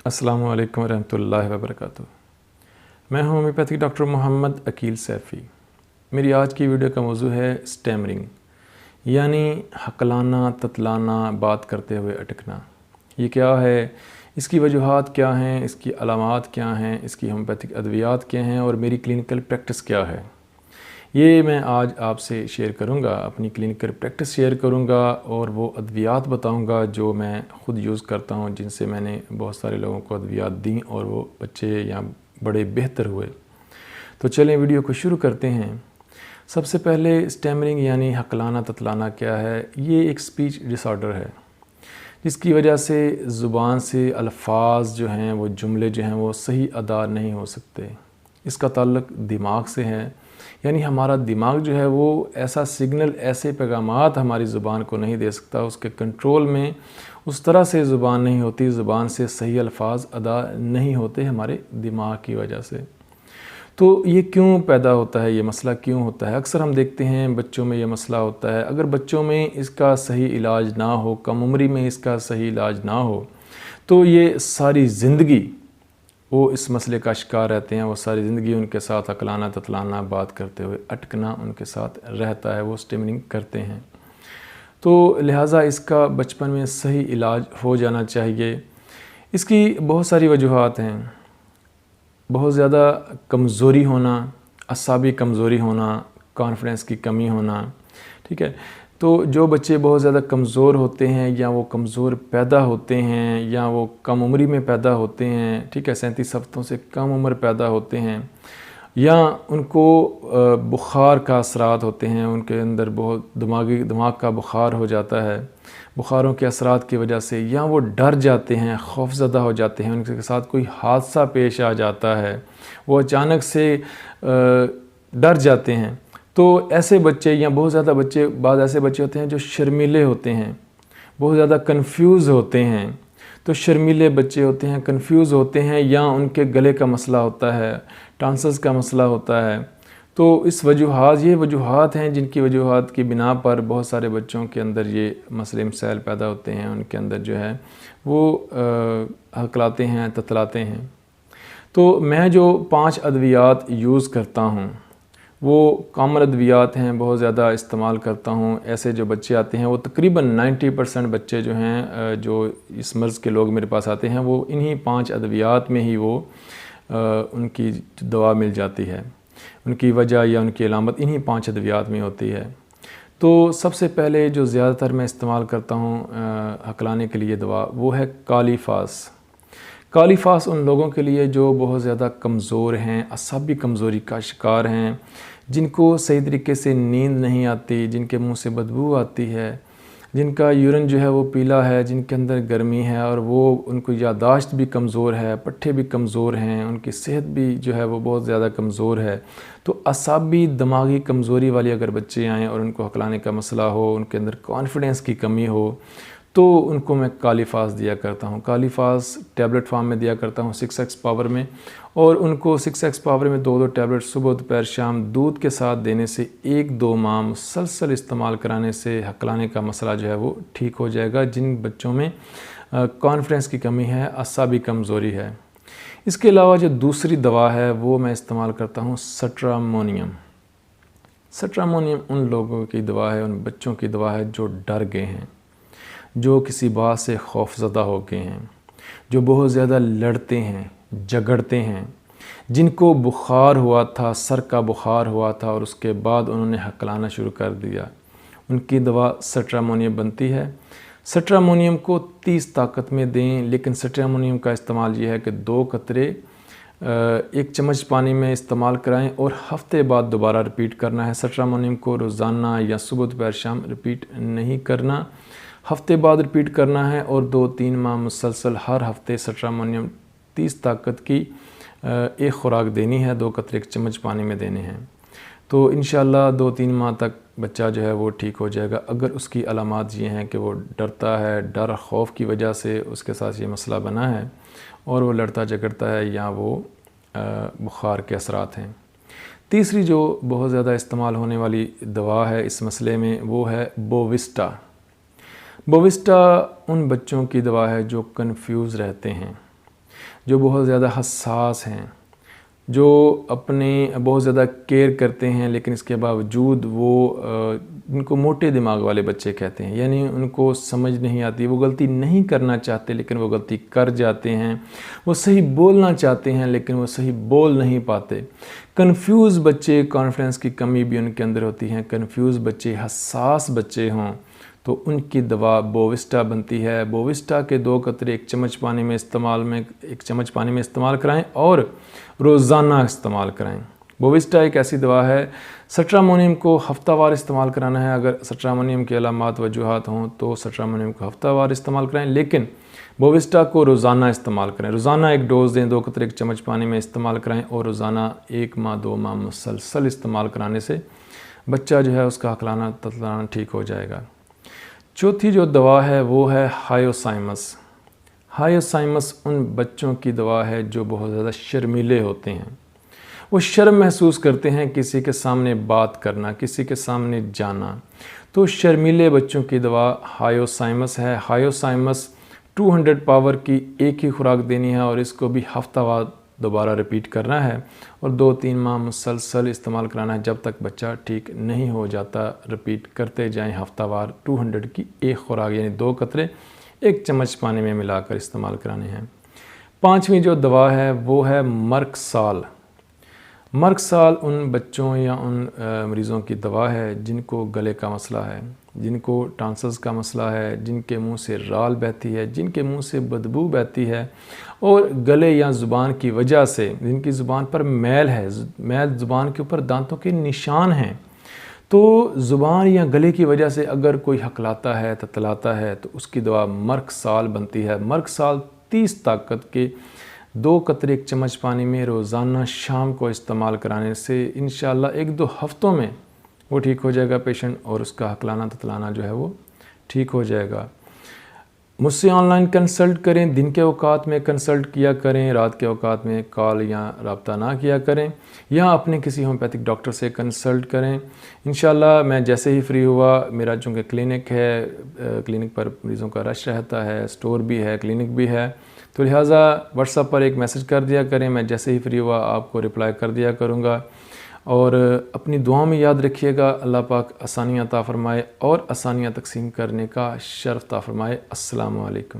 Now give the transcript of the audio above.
अस्सलाम वालेकुम रहमतुल्लाहि व बरकातुहू। मैं हूं होम्योपैथिक डॉक्टर मोहम्मद अकील सैफ़ी। मेरी आज की वीडियो का मौजू है स्टैमरिंग, यानी हकलाना, ततलाना, बात करते हुए अटकना। ये क्या है, इसकी वजूहात क्या हैं, इसकी अलामात क्या हैं, इसकी होम्योपैथिक अद्वियात क्या हैं और मेरी क्लिनिकल प्रैक्टिस क्या है, ये मैं आज आपसे शेयर करूंगा। अपनी क्लिनिकल प्रैक्टिस शेयर करूंगा और वो अद्वियात बताऊंगा जो मैं ख़ुद यूज़ करता हूं, जिनसे मैंने बहुत सारे लोगों को अद्वियात दी और वो बच्चे या बड़े बेहतर हुए। तो चलें वीडियो को शुरू करते हैं। सबसे पहले स्टैमरिंग यानी हकलाना ततलाना क्या है। ये एक स्पीच डिसऑर्डर है जिसकी वजह से ज़ुबान से अल्फाज जो हैं, वो जुमले जो हैं, वो सही अदा नहीं हो सकते। इसका ताल्लुक़ दिमाग से है, यानी हमारा दिमाग जो है वो ऐसा सिग्नल, ऐसे पैगामात हमारी ज़ुबान को नहीं दे सकता, उसके कंट्रोल में उस तरह से ज़ुबान नहीं होती, ज़ुबान से सही अल्फाज अदा नहीं होते हमारे दिमाग की वजह से। तो ये क्यों पैदा होता है, ये मसला क्यों होता है? अक्सर हम देखते हैं बच्चों में ये मसला होता है। अगर बच्चों में इसका सही इलाज ना हो, कम उम्री में इसका सही इलाज ना हो, तो ये सारी ज़िंदगी वो इस मसले का शिकार रहते हैं। वो सारी ज़िंदगी उनके साथ हकलाना ततलाना, बात करते हुए अटकना उनके साथ रहता है, वो स्टैमरिंग करते हैं। तो लिहाजा इसका बचपन में सही इलाज हो जाना चाहिए। इसकी बहुत सारी वजूहात हैं। बहुत ज़्यादा कमज़ोरी होना, असाबी कमज़ोरी होना, कॉन्फिडेंस की कमी होना, ठीक है। तो जो बच्चे बहुत ज़्यादा कमज़ोर होते हैं या वो कमज़ोर पैदा होते हैं या वो कम उम्री में पैदा होते हैं, ठीक है, 37 हफ्तों से कम उम्र पैदा होते हैं, या उनको बुखार का असरात होते हैं, उनके अंदर बहुत दिमाग का बुखार हो जाता है, बुखारों के असरात की वजह से, या वो डर जाते हैं, खौफज़दा हो जाते हैं, उनके साथ कोई हादसा पेश आ जाता है, वो अचानक से डर जाते हैं। तो ऐसे बच्चे या बहुत ज़्यादा बच्चे, बाद ऐसे बच्चे होते हैं जो शर्मीले होते हैं, बहुत ज़्यादा कंफ्यूज होते हैं। तो शर्मीले बच्चे होते हैं, कंफ्यूज होते हैं, या उनके गले का मसला होता है, टांसस का मसला होता है। तो ये वजूहात हैं जिनकी वजूहात की बिना पर बहुत सारे बच्चों के अंदर ये मसले मसाइल पैदा होते हैं। उनके अंदर जो है वो हकलाते हैं, ततलाते हैं। तो मैं जो 5 अद्वियात यूज़ करता हूँ वो कॉमन अद्वियात हैं, बहुत ज़्यादा इस्तेमाल करता हूँ। ऐसे जो बच्चे आते हैं, वो तकरीबन 90% बच्चे जो हैं, जो इस मर्ज़ के लोग मेरे पास आते हैं, वो इन्हीं 5 अद्वियात में ही वो उनकी दवा मिल जाती है। उनकी वजह या उनकी अलामत इन्हीं 5 अद्वियात में होती है। तो सबसे पहले जो ज़्यादातर मैं इस्तेमाल करता हूँ हकलाने के लिए दवा, वो है कालीफास। कालीफास उन लोगों के लिए जो बहुत ज़्यादा कमज़ोर हैं, असाबी कमज़ोरी का शिकार हैं, जिनको सही तरीके से नींद नहीं आती, जिनके मुंह से बदबू आती है, जिनका यूरिन जो है वो पीला है, जिनके अंदर गर्मी है और वो उनको यादाश्त भी कमज़ोर है, पट्ठे भी कमज़ोर हैं, उनकी सेहत भी जो है वो बहुत ज़्यादा कमज़ोर है। तो असाबी दिमागी कमज़ोरी वाले अगर बच्चे आएँ और उनको हकलाने का मसला हो, उनके अंदर कॉन्फिडेंस की कमी हो, तो उनको मैं कालीफास दिया करता हूँ। कालीफास टैबलेट फॉर्म में दिया करता हूँ 6x पावर में, और उनको 6x पावर में 2-2 टैबलेट सुबह दोपहर शाम दूध के साथ देने से 1-2 माह मुसलसल इस्तेमाल कराने से हकलाने का मसला जो है वो ठीक हो जाएगा, जिन बच्चों में कॉन्फिडेंस की कमी है, असाबी कमज़ोरी है। इसके अलावा जो दूसरी दवा है वो मैं इस्तेमाल करता हूँ सट्रामोनियम। सट्रामोनियम उन लोगों की दवा है, उन बच्चों की दवा है जो डर गए हैं, जो किसी बात से खौफज़दा हो गए हैं, जो बहुत ज़्यादा लड़ते हैं, झगड़ते हैं, जिनको बुखार हुआ था, सर का बुखार हुआ था और उसके बाद उन्होंने हकलाना शुरू कर दिया, उनकी दवा सट्रामोनियम बनती है। सट्रामोनियम को 30 ताकत में दें, लेकिन सट्रामोनियम का इस्तेमाल ये है कि 2 कतरे 1 चम्मच पानी में इस्तेमाल कराएं और हफ्ते बाद दोबारा रिपीट करना है। सट्रामोनियम को रोज़ाना या सुबह दोपहर शाम रिपीट नहीं करना, हफ्ते बाद रिपीट करना है, और 2-3 माह मुसलसल हर हफ्ते सट्रामोनियम 30 ताकत की एक ख़ुराक देनी है, 2 कतरे 1 चम्मच पानी में देने हैं। तो इंशाअल्लाह 2-3 माह तक बच्चा जो है वो ठीक हो जाएगा। अगर उसकी अलामात ये हैं कि वो डरता है, डर खौफ की वजह से उसके साथ ये मसला बना है और वो लड़ता झगड़ता है, या वो बुखार के असरात हैं। तीसरी जो बहुत ज़्यादा इस्तेमाल होने वाली दवा है इस मसले में, वो है बोविस्टा। बोविस्टा उन बच्चों की दवा है जो कंफ्यूज रहते हैं, جو بہت زیادہ حساس ہیں، جو اپنے بہت زیادہ کیئر کرتے ہیں، لیکن اس کے باوجود وہ ان کو موٹے دماغ والے بچے کہتے ہیں، یعنی ان کو سمجھ نہیں آتی، وہ غلطی نہیں کرنا چاہتے لیکن وہ غلطی کر جاتے ہیں، وہ صحیح بولنا چاہتے ہیں لیکن وہ صحیح بول نہیں پاتے، کنفیوز بچے، کانفیڈنس کی کمی بھی ان کے اندر ہوتی ہے، کنفیوز بچے، حساس بچے ہوں تو ان کی دوا بووسٹا بنتی ہے۔ بووسٹا کے 2 قطرے ایک چمچ پانی میں استعمال کرائیں اور روزانہ استعمال کرائیں۔ بووسٹا ایک ایسی دوا ہے، سٹرامونیم کو ہفتہ وار استعمال کرانا ہے۔ اگر سٹرامونیم کے علامات وجوہات ہوں تو سٹرامونیم کو ہفتہ وار استعمال کرائیں، لیکن بووسٹا کو روزانہ استعمال کریں، روزانہ ایک ڈوز دیں، 2 قطرے ایک چمچ پانی میں استعمال کرائیں اور روزانہ 1 ماہ 2 ماہ مسلسل استعمال کرانے سے بچہ جو ہے اس کا ہکلانا تتلانا ٹھیک ہو جائے گا۔ چوتھی جو دوا ہے وہ ہے ہائیوسائمس۔ ہائیوسائمس ان بچوں کی دوا ہے جو بہت زیادہ شرمیلے ہوتے ہیں، وہ شرم محسوس کرتے ہیں کسی کے سامنے بات کرنا، کسی کے سامنے جانا، تو شرمیلے بچوں کی دوا ہائیوسائمس ہے۔ ہائیوسائمس 200 پاور کی ایک ہی خوراک دینی ہے اور اس کو بھی ہفتہ وار دوبارہ ریپیٹ کرنا ہے اور 2-3 ماہ مسلسل استعمال کرانا ہے جب تک بچہ ٹھیک نہیں ہو جاتا۔ ریپیٹ کرتے جائیں ہفتہ وار، 200 کی ایک خوراک یعنی 2 قطرے ایک چمچ پانی میں ملا کر استعمال کرانے ہیں۔ 5ویں جو دوا ہے وہ ہے مرک-سال۔ مرک-سال ان بچوں یا ان مریضوں کی دوا ہے جن کو گلے کا مسئلہ ہے، جن کو ٹانسلز کا مسئلہ ہے، جن کے منہ سے رال بہتی ہے، جن کے منہ سے بدبو بہتی ہے اور گلے یا زبان کی وجہ سے جن کی زبان پر میل ہے، میل زبان کے اوپر دانتوں کے نشان ہیں، تو زبان یا گلے کی وجہ سے اگر کوئی ہکلاتا ہے، تتلاتا ہے تو اس کی دوا مرک-سال بنتی ہے۔ مرک-سال 30 طاقت کے 2 قطرے ایک چمچ پانی میں روزانہ شام کو استعمال کرانے سے انشاءاللہ 1-2 ہفتوں میں وہ ٹھیک ہو جائے گا پیشنٹ اور اس کا ہکلانا تتلانا جو ہے وہ ٹھیک ہو جائے گا۔ مجھ سے آن لائن کنسلٹ کریں، دن کے اوقات میں کنسلٹ کیا کریں، رات کے اوقات میں کال یا رابطہ نہ کیا کریں، یا اپنے کسی ہومیوپیتھک ڈاکٹر سے کنسلٹ کریں۔ انشاءاللہ میں جیسے ہی فری ہوا، میرا چونکہ کلینک ہے، کلینک پر مریضوں کا رش رہتا ہے، اسٹور بھی ہے، کلینک بھی ہے، تو لہٰذا واٹس ایپ پر ایک میسج کر دیا کریں، میں جیسے ہی فری ہوا آپ کو رپلائی کر دیا کروں گا۔ اور اپنی دعاؤں میں یاد رکھیے گا، اللہ پاک آسانیاں عطا فرمائے اور آسانیاں تقسیم کرنے کا شرف عطا فرمائے۔ السلام علیکم۔